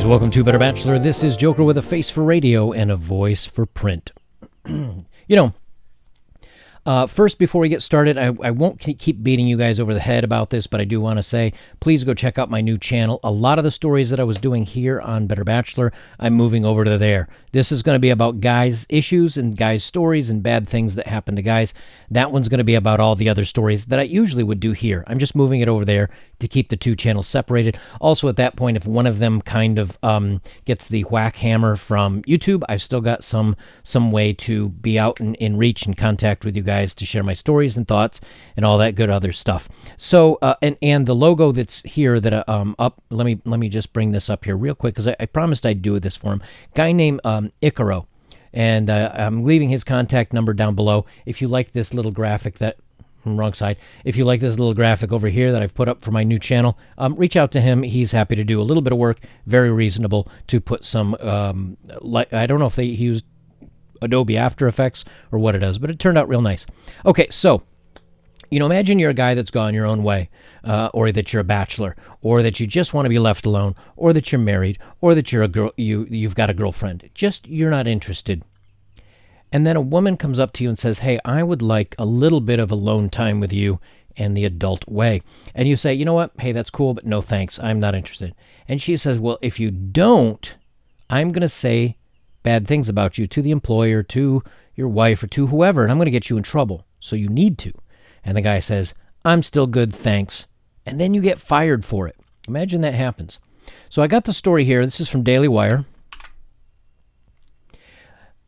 Welcome to Better Bachelor. This is Joker with a face for radio and a voice for print. First, before we get started, I won't keep beating you guys over the head about this, but I do want to say, please go check out my new channel. A lot of the stories that I was doing here on Better Bachelor, I'm moving over to there. This is going to be about guys' issues and guys' stories and bad things that happen to guys. That one's going to be about all the other stories that I usually would do here. I'm just moving it over there to keep the two channels separated. Also, at that point, if one of them kind of gets the whack hammer from YouTube, I've still got some way to be out in reach and contact with you guys to share my stories and thoughts and all that good other stuff. So, and the logo that's here that up, let me just bring this up here real quick because I promised I'd do this for him. Guy named Icaro, and I'm leaving his contact number down below. If you like this little graphic wrong side. If you like this little graphic over here that I've put up for my new channel, reach out to him. He's happy to do a little bit of work. Very reasonable to put some, I don't know if he used Adobe After Effects or what it does, but it turned out real nice. Okay, so, imagine you're a guy that's gone your own way, or that you're a bachelor, or that you just want to be left alone, or that you're married, or that you're a girl, you've got a girlfriend. Just, you're not interested. And then a woman comes up to you and says, hey, I would like a little bit of alone time with you in the adult way. And you say, you know what? Hey, that's cool, but no thanks. I'm not interested. And she says, well, if you don't, I'm going to say bad things about you to the employer, to your wife, or to whoever, and I'm going to get you in trouble. So you need to. And the guy says, I'm still good, thanks. And then you get fired for it. Imagine that happens. So I got the story here. This is from Daily Wire.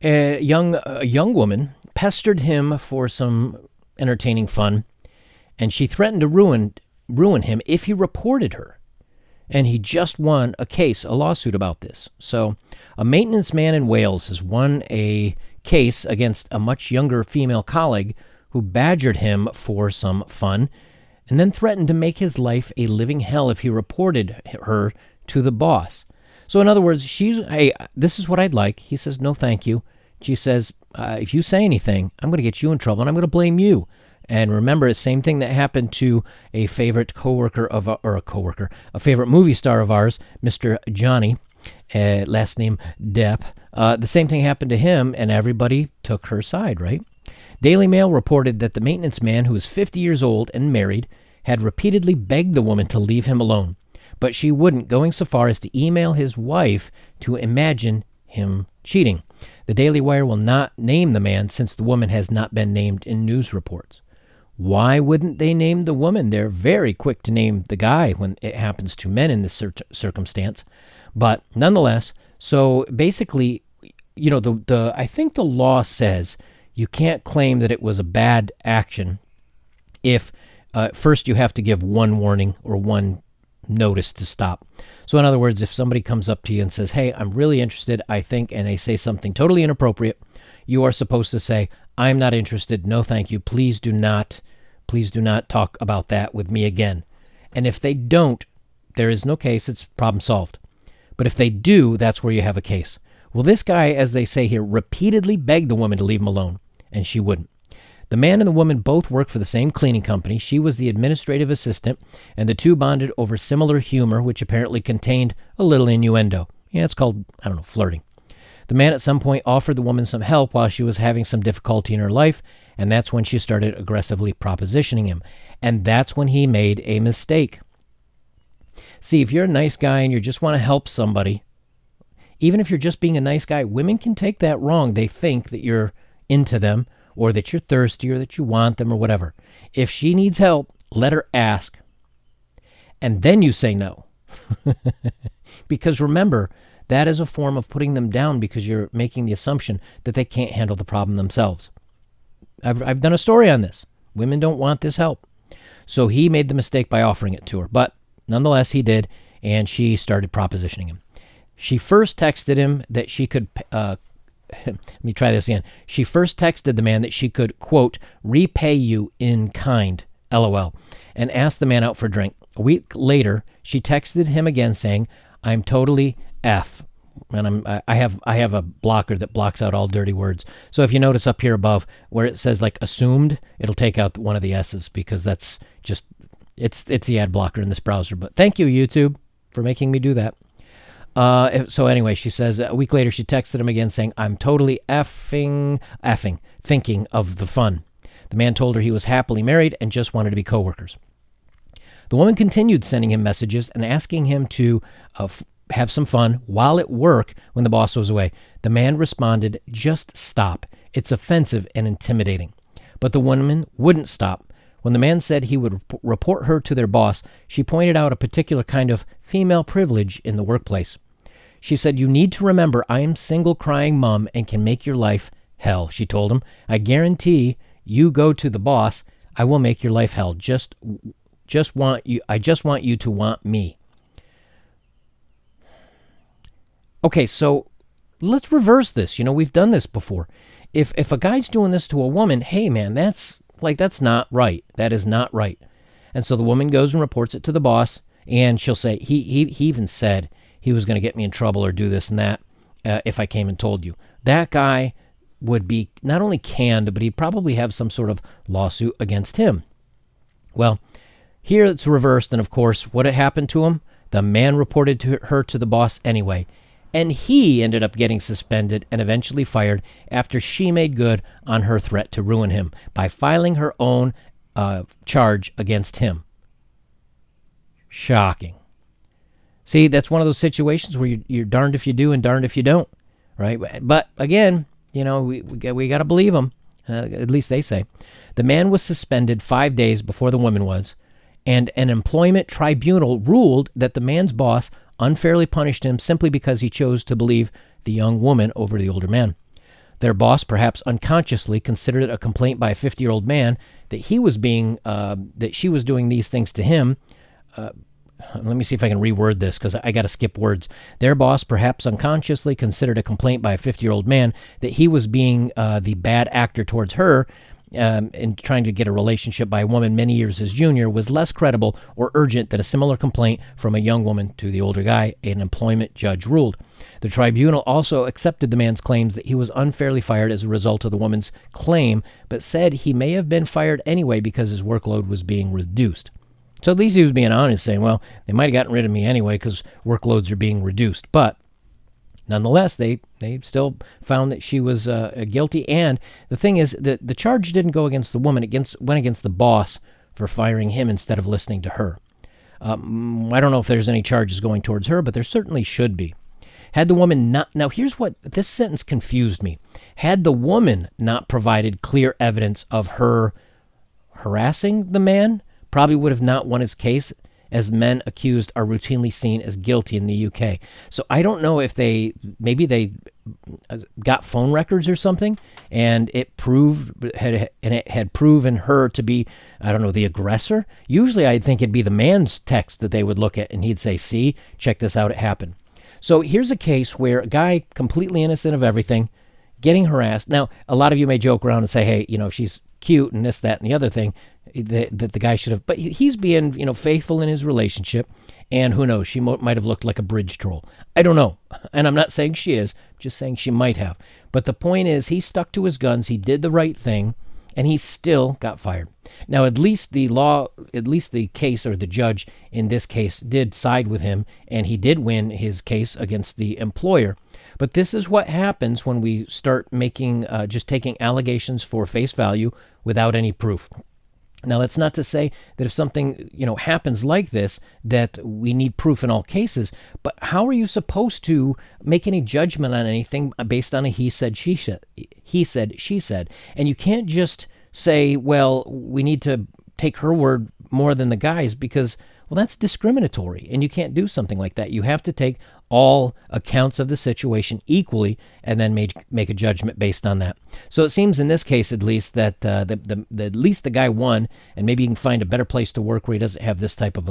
A young woman pestered him for some entertaining fun, and she threatened to ruin him if he reported her. And he just won a lawsuit about this. So a maintenance man in Wales has won a case against a much younger female colleague who badgered him for some fun and then threatened to make his life a living hell if he reported her to the boss. So in other words, hey, this is what I'd like. He says, no, thank you. She says, if you say anything, I'm going to get you in trouble and I'm going to blame you. And remember, the same thing that happened to a favorite a favorite movie star of ours, Mr. Johnny, last name Depp. The same thing happened to him and everybody took her side, right? Daily Mail reported that the maintenance man, who is 50 years old and married, had repeatedly begged the woman to leave him alone. But she wouldn't, going so far as to email his wife to imagine him cheating. The Daily Wire will not name the man since the woman has not been named in news reports. Why wouldn't they name the woman? They're very quick to name the guy when it happens to men in this circumstance. But nonetheless, so basically, I think the law says you can't claim that it was a bad action if first you have to give one warning or one notice to stop. So in other words, if somebody comes up to you and says, hey, I'm really interested, I think, and they say something totally inappropriate, you are supposed to say, I'm not interested, no thank you, please do not talk about that with me again. And if they don't, there is no case, it's problem solved. But if they do, that's where you have a case. Well, this guy, as they say here, repeatedly begged the woman to leave him alone, and she wouldn't. The man and the woman both work for the same cleaning company. She was the administrative assistant, and the two bonded over similar humor, which apparently contained a little innuendo. Yeah, it's called, flirting. The man at some point offered the woman some help while she was having some difficulty in her life, and that's when she started aggressively propositioning him. And that's when he made a mistake. See, if you're a nice guy and you just want to help somebody, even if you're just being a nice guy, women can take that wrong. They think that you're into them, or that you're thirsty, or that you want them, or whatever. If she needs help, let her ask. And then you say no. Because remember, that is a form of putting them down because you're making the assumption that they can't handle the problem themselves. I've done a story on this. Women don't want this help. So he made the mistake by offering it to her. But nonetheless, he did, and she started propositioning him. She first texted him that she could... let me try this again. She first texted the man that she could, quote, repay you in kind, LOL, and asked the man out for a drink. A week later, she texted him again saying, I'm totally F. And I have a blocker that blocks out all dirty words. So if you notice up here above where it says like assumed, it'll take out one of the S's because that's just, it's the ad blocker in this browser. But thank you, YouTube, for making me do that. So anyway, she says a week later she texted him again saying, I'm totally effing thinking of the fun. The man told her he was happily married and just wanted to be coworkers. The woman continued sending him messages and asking him to have some fun while at work when the boss was away. The man responded, just stop. It's offensive and intimidating. But the woman wouldn't stop. When the man said he would report her to their boss, she pointed out a particular kind of female privilege in the workplace. She said, you need to remember I am single crying mom and can make your life hell, she told him. I guarantee you go to the boss, I will make your life hell. I just want you to want me. Okay, so let's reverse this. We've done this before. If a guy's doing this to a woman, hey man, that's not right. That is not right. And so the woman goes and reports it to the boss, and she'll say, he even said he was going to get me in trouble or do this and that if I came and told you. That guy would be not only canned, but he'd probably have some sort of lawsuit against him. Well, here it's reversed, and of course, what had happened to him? The man reported her to the boss anyway, and he ended up getting suspended and eventually fired after she made good on her threat to ruin him by filing her own charge against him. Shocking. See, that's one of those situations where you're darned if you do and darned if you don't, right? But again, we got to believe them, at least they say. The man was suspended 5 days before the woman was, and an employment tribunal ruled that the man's boss unfairly punished him simply because he chose to believe the young woman over the older man. Their boss, perhaps unconsciously, considered it a complaint by a 50-year-old man that she was doing these things to him. Let me see if I can reword this because I got to skip words. Their boss, perhaps unconsciously, considered a complaint by a 50-year-old man that he was being the bad actor towards her in trying to get a relationship by a woman many years his junior was less credible or urgent than a similar complaint from a young woman to the older guy, an employment judge ruled. The tribunal also accepted the man's claims that he was unfairly fired as a result of the woman's claim, but said he may have been fired anyway because his workload was being reduced. So at least he was being honest, saying, well, they might have gotten rid of me anyway because workloads are being reduced. But nonetheless, they still found that she was guilty. And the thing is that the charge didn't go against the woman. It went against the boss for firing him instead of listening to her. I don't know if there's any charges going towards her, but there certainly should be. Had the woman not... Now, here's what... This sentence confused me. Had the woman not provided clear evidence of her harassing the man, probably would have not won his case, as men accused are routinely seen as guilty in the UK. So I don't know if they got phone records or something, and it had proven her to be, I don't know, the aggressor. Usually I'd think it'd be the man's text that they would look at, and he'd say, see, check this out, it happened. So here's a case where a guy completely innocent of everything, getting harassed. Now, a lot of you may joke around and say, hey, she's cute and this, that, and the other thing, that the guy should have, but he's being, faithful in his relationship, and who knows, she might have looked like a bridge troll. I don't know, and I'm not saying she is, just saying she might have. But the point is, he stuck to his guns, he did the right thing, and he still got fired. Now, at least the case, or the judge in this case, did side with him, and he did win his case against the employer. But this is what happens when we start just taking allegations for face value without any proof. Now, that's not to say that if something, happens like this, that we need proof in all cases. But how are you supposed to make any judgment on anything based on a he said, she said? And you can't just say, well, we need to take her word more than the guy's because, well, that's discriminatory. And you can't do something like that. You have to take all accounts of the situation equally and then make a judgment based on that. So it seems in this case, at least, that at least the guy won, and maybe you can find a better place to work where he doesn't have this type of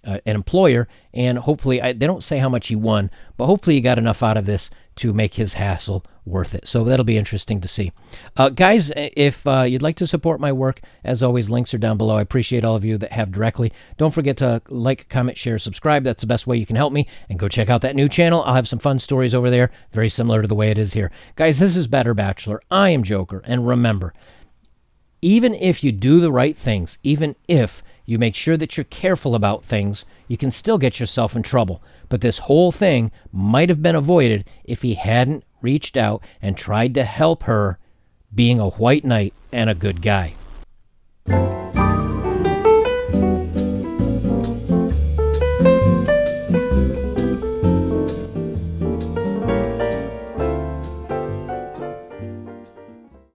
an employer. And hopefully, they don't say how much he won, but hopefully he got enough out of this to make his hassle worth it. So that'll be interesting to see. Guys, if you'd like to support my work, as always, links are down below. I appreciate all of you that have directly. Don't forget to like, comment, share, subscribe. That's the best way you can help me. And go check out that new channel. I'll have some fun stories over there, very similar to the way it is here. Guys, this is Better Bachelor. I am Joker. And remember, Even if you do the right things, even if you make sure that you're careful about things, you can still get yourself in trouble. But this whole thing might have been avoided if he hadn't reached out and tried to help her, being a white knight and a good guy.